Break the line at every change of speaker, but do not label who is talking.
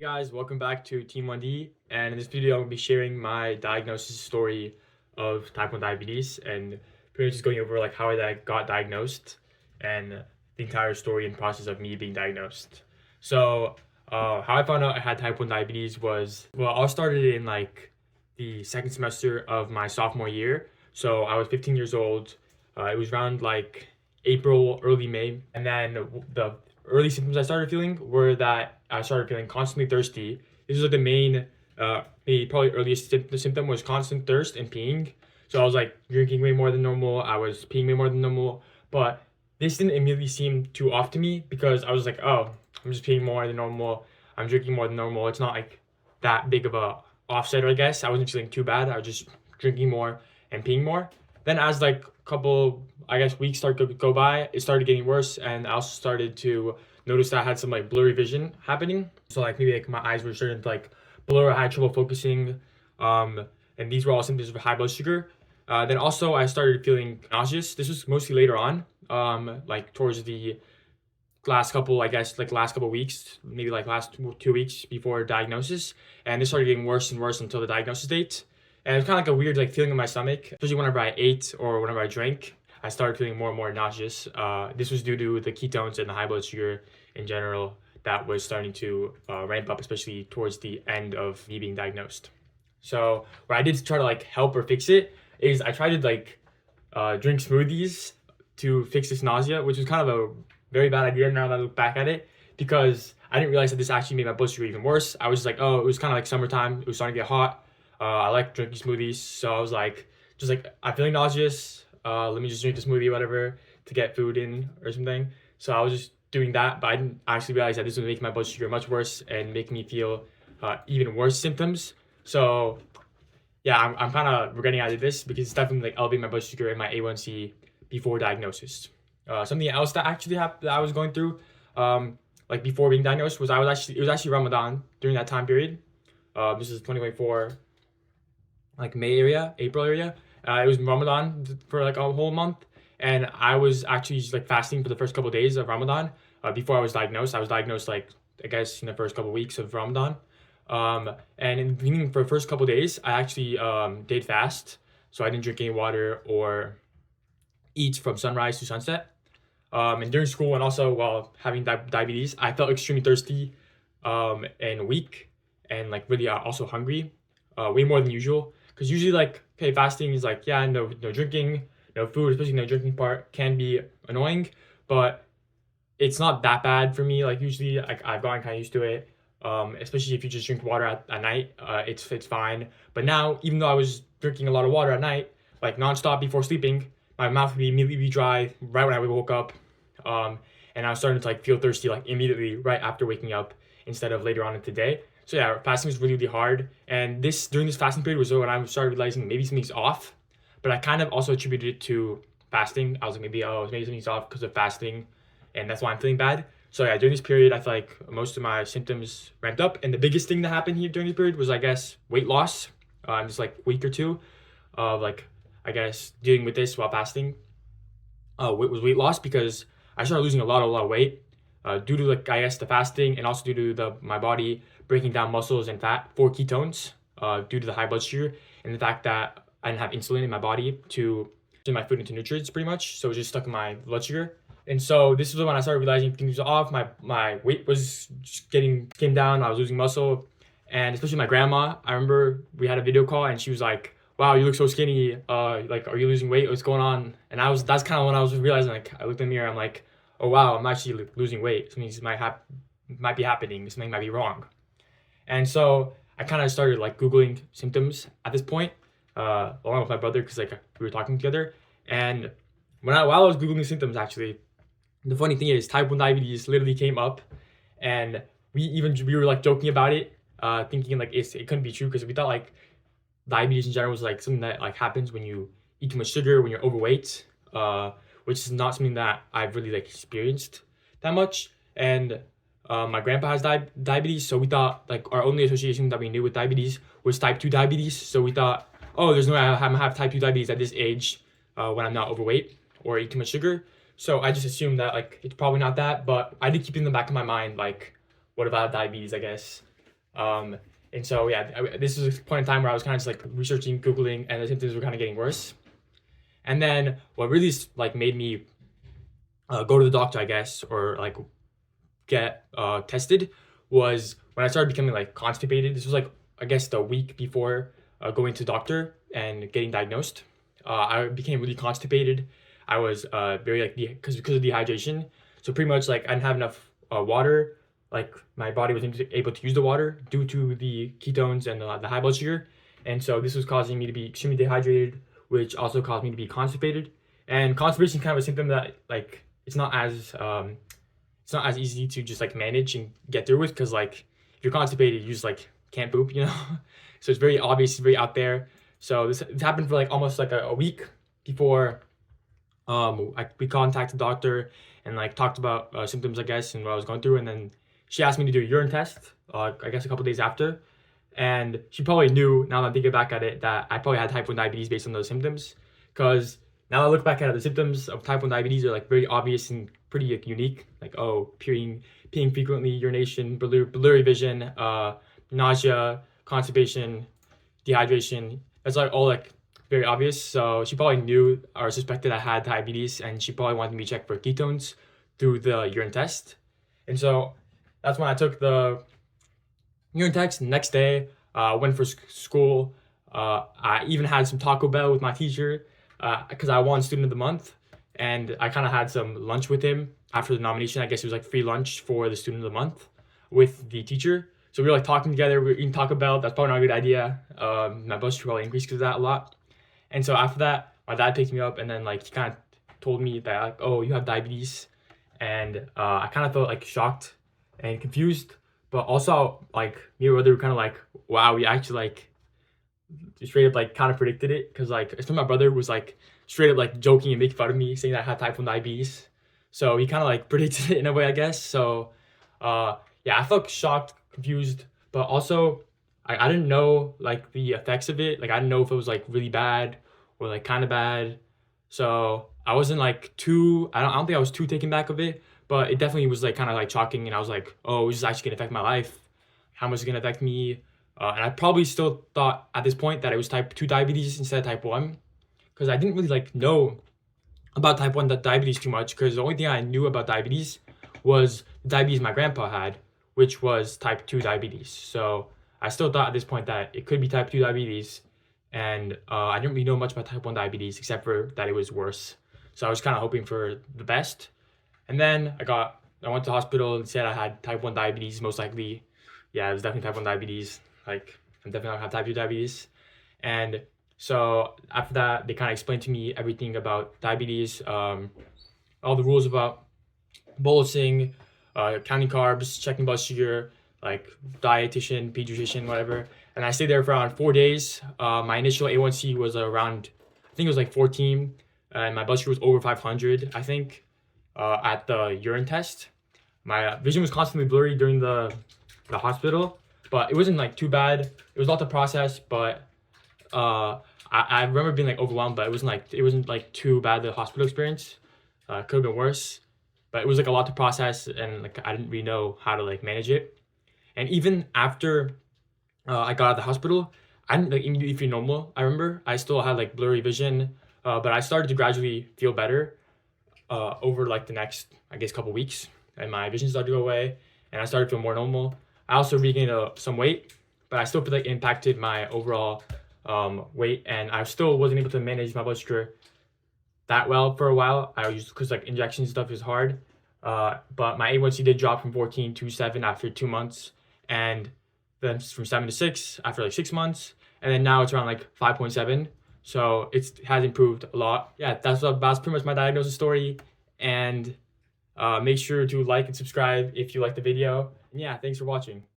Hey guys, welcome back to Team 1D, and in this video I'm going to be sharing my diagnosis story of type 1 diabetes and pretty much just going over like how I got diagnosed and the entire story and process of me being diagnosed. So, how I found out I had type 1 diabetes was, well, all started in like the second semester of my sophomore year. So I was 15 years old. It was around like April, early May, and then the early symptoms I started feeling were that I started feeling constantly thirsty. This was like the main, maybe probably earliest symptom was constant thirst and peeing. So I was like drinking way more than normal. I was peeing way more than normal, but this didn't immediately seem too off to me because I was like, oh, I'm just peeing more than normal. I'm drinking more than normal. It's not like that big of a offset, I guess. I wasn't feeling too bad. I was just drinking more and peeing more. Then as like a couple, I guess, weeks started to go by, it started getting worse, and I also started to notice that I had some like blurry vision happening. So like maybe like my eyes were starting to like blur. I had trouble focusing, and these were all symptoms of high blood sugar. Then also I started feeling nauseous. This was mostly later on, like towards the last couple, I guess, like last couple weeks, maybe like last 2 weeks before diagnosis, and this started getting worse and worse until the diagnosis date. And it was kind of like a weird like feeling in my stomach, especially whenever I ate or whenever I drank. I started feeling more and more nauseous. This was due to the ketones and the high blood sugar in general that was starting to ramp up, especially towards the end of me being diagnosed. So what I did to try to like help or fix it is I tried to like drink smoothies to fix this nausea, which was kind of a very bad idea now that I look back at it, because I didn't realize that this actually made my blood sugar even worse. I was just like, oh, it was kind of like summertime. It was starting to get hot. I like drinking smoothies, so I was like, just like, I'm feeling nauseous. Let me just drink the smoothie or whatever to get food in or something. So I was just doing that, but I didn't actually realize that this was making my blood sugar much worse and making me feel even worse symptoms. So yeah, I'm kind of regretting I did this because it's definitely like elevating my blood sugar and my A1C before diagnosis. Something else that actually happened that I was going through, like before being diagnosed, was it was actually Ramadan during that time period. This is 2024, like May area, April area. It was Ramadan for like a whole month, and I was actually just like fasting for the first couple of days of Ramadan before I was diagnosed. I was diagnosed like I guess in the first couple of weeks of Ramadan, and in the beginning for the first couple of days, I actually did fast, so I didn't drink any water or eat from sunrise to sunset. And during school and also while having diabetes, I felt extremely thirsty and weak and like really also hungry, way more than usual. Because usually like, okay, fasting is like, yeah, no drinking, no food, especially no drinking part can be annoying, but it's not that bad for me. Like usually like I've gotten kind of used to it. Especially if you just drink water at night, it's fine. But now, even though I was drinking a lot of water at night, like nonstop before sleeping, my mouth would immediately be dry right when I woke up, um, and I was starting to like feel thirsty like immediately right after waking up instead of later on in the day. So yeah, fasting was really, really hard. And this during this fasting period was when I started realizing maybe something's off. But I kind of also attributed it to fasting. I was like maybe something's off because of fasting, and that's why I'm feeling bad. So yeah, during this period, I feel like most of my symptoms ramped up, and the biggest thing that happened here during this period was I guess weight loss. Just like week or two of like I guess dealing with this while fasting. Was weight loss because I started losing a lot of weight due to like I guess the fasting and also due to the my body breaking down muscles and fat for ketones due to the high blood sugar and the fact that I didn't have insulin in my body to turn my food into nutrients pretty much. So it was just stuck in my blood sugar. And so this was when I started realizing things were off. My weight was just came down. I was losing muscle, and especially my grandma. I remember we had a video call, and she was like, "Wow, you look so skinny. Like, are you losing weight? What's going on?" And that's kind of when I was realizing. Like, I looked in the mirror. I'm like, "Oh wow, I'm actually losing weight. Something might be happening. Something might be wrong." And so I kind of started like Googling symptoms at this point, along with my brother, because like we were talking together. And while I was Googling symptoms, actually, the funny thing is type 1 diabetes literally came up, and we were like joking about it, thinking like it couldn't be true because we thought like diabetes in general was like something that like happens when you eat too much sugar, when you're overweight, which is not something that I've really like experienced that much. And my grandpa has diabetes, so we thought like our only association that we knew with diabetes was type 2 diabetes. So we thought, oh, there's no way I'm gonna have type 2 diabetes at this age when I'm not overweight or eat too much sugar. So I just assumed that like it's probably not that, but I did keep it in the back of my mind like, what if I have diabetes? I guess Um, and so yeah, this was a point in time where I was kind of just like researching, googling, and the symptoms were kind of getting worse. And then what really like made me go to the doctor, I guess, or like get tested, was when I started becoming like constipated. This was like, I guess, the week before going to the doctor and getting diagnosed. I became really constipated. I was very like because of dehydration. So pretty much like I didn't have enough water. Like my body wasn't able to use the water due to the ketones and the high blood sugar, and so this was causing me to be extremely dehydrated, which also caused me to be constipated. And constipation is kind of a symptom that like it's not as easy to just like manage and get through with, because like if you're constipated, you just like can't poop, you know. So it's very obvious, it's very out there. So this happened for like almost like a week before we contacted the doctor and like talked about symptoms, I guess, and what I was going through. And then she asked me to do a urine test, I guess a couple days after. And she probably knew, now that I'm thinking back at it, that I probably had type 1 diabetes based on those symptoms. Because now I look back at it, the symptoms of type 1 diabetes are like very obvious and pretty like, unique. Like, oh, peeing frequently, urination, blurry vision, nausea, constipation, dehydration. That's like all like very obvious. So she probably knew or suspected I had diabetes, and she probably wanted me to check for ketones through the urine test. And so that's when I took the urine test. Next day, went for school. I even had some Taco Bell with my teacher because I won Student of the Month, and I kind of had some lunch with him after the nomination. I guess it was like free lunch for the Student of the Month with the teacher. So we were like talking together. We were eating Taco Bell. That's probably not a good idea. My blood sugar probably increased because of that a lot. And so after that, my dad picked me up, and then like he kind of told me that like, oh, you have diabetes, and I kind of felt like shocked and confused, but also like me and my brother were kind of like, wow, we actually like straight up like kind of predicted it, because like especially my brother was like straight up like joking and making fun of me, saying that I had type 1 diabetes. So he kind of like predicted it in a way, I guess. So yeah, I felt shocked, confused, but also I didn't know like the effects of it. Like I didn't know if it was like really bad or like kind of bad. So I wasn't like too, I don't think I was too taken back of it, but it definitely was like kind of like shocking. And I was like, oh, this is actually gonna affect my life. How much is it gonna affect me? And I probably still thought at this point that it was type 2 diabetes instead of type 1, because I didn't really like know about type 1 diabetes too much, because the only thing I knew about diabetes was the diabetes my grandpa had, which was type 2 diabetes. So I still thought at this point that it could be type 2 diabetes, and I didn't really know much about type 1 diabetes except for that it was worse. So I was kind of hoping for the best. And then I went to the hospital and said I had type 1 diabetes, most likely. Yeah, it was definitely type 1 diabetes. Like, I'm definitely not have type 2 diabetes. And so after that, they kind of explained to me everything about diabetes, all the rules about bolusing, counting carbs, checking blood sugar, like dietitian, pediatrician, whatever. And I stayed there for around 4 days. My initial A1C was around, I think it was like 14, and my blood sugar was over 500, I think, at the urine test. My vision was constantly blurry during the hospital, but it wasn't like too bad. It was a lot to process, but I remember being like overwhelmed, but it wasn't like too bad, the hospital experience. Could have been worse, but it was like a lot to process, and like I didn't really know how to like manage it. And even after I got out of the hospital, I didn't like immediately feel normal. I remember I still had like blurry vision, but I started to gradually feel better over like the next, I guess, couple weeks, and my vision started to go away, and I started to feel more normal. I also regained some weight, but I still feel like it impacted my overall weight, and I still wasn't able to manage my blood sugar that well for a while. I was, because like injection stuff is hard. But my A1C did drop from 14 to 7 after 2 months, and then from 7 to 6 after like 6 months, and then now it's around like 5.7. So it has improved a lot. Yeah, that's pretty much my diagnosis story. And make sure to like and subscribe if you like the video. And yeah, thanks for watching.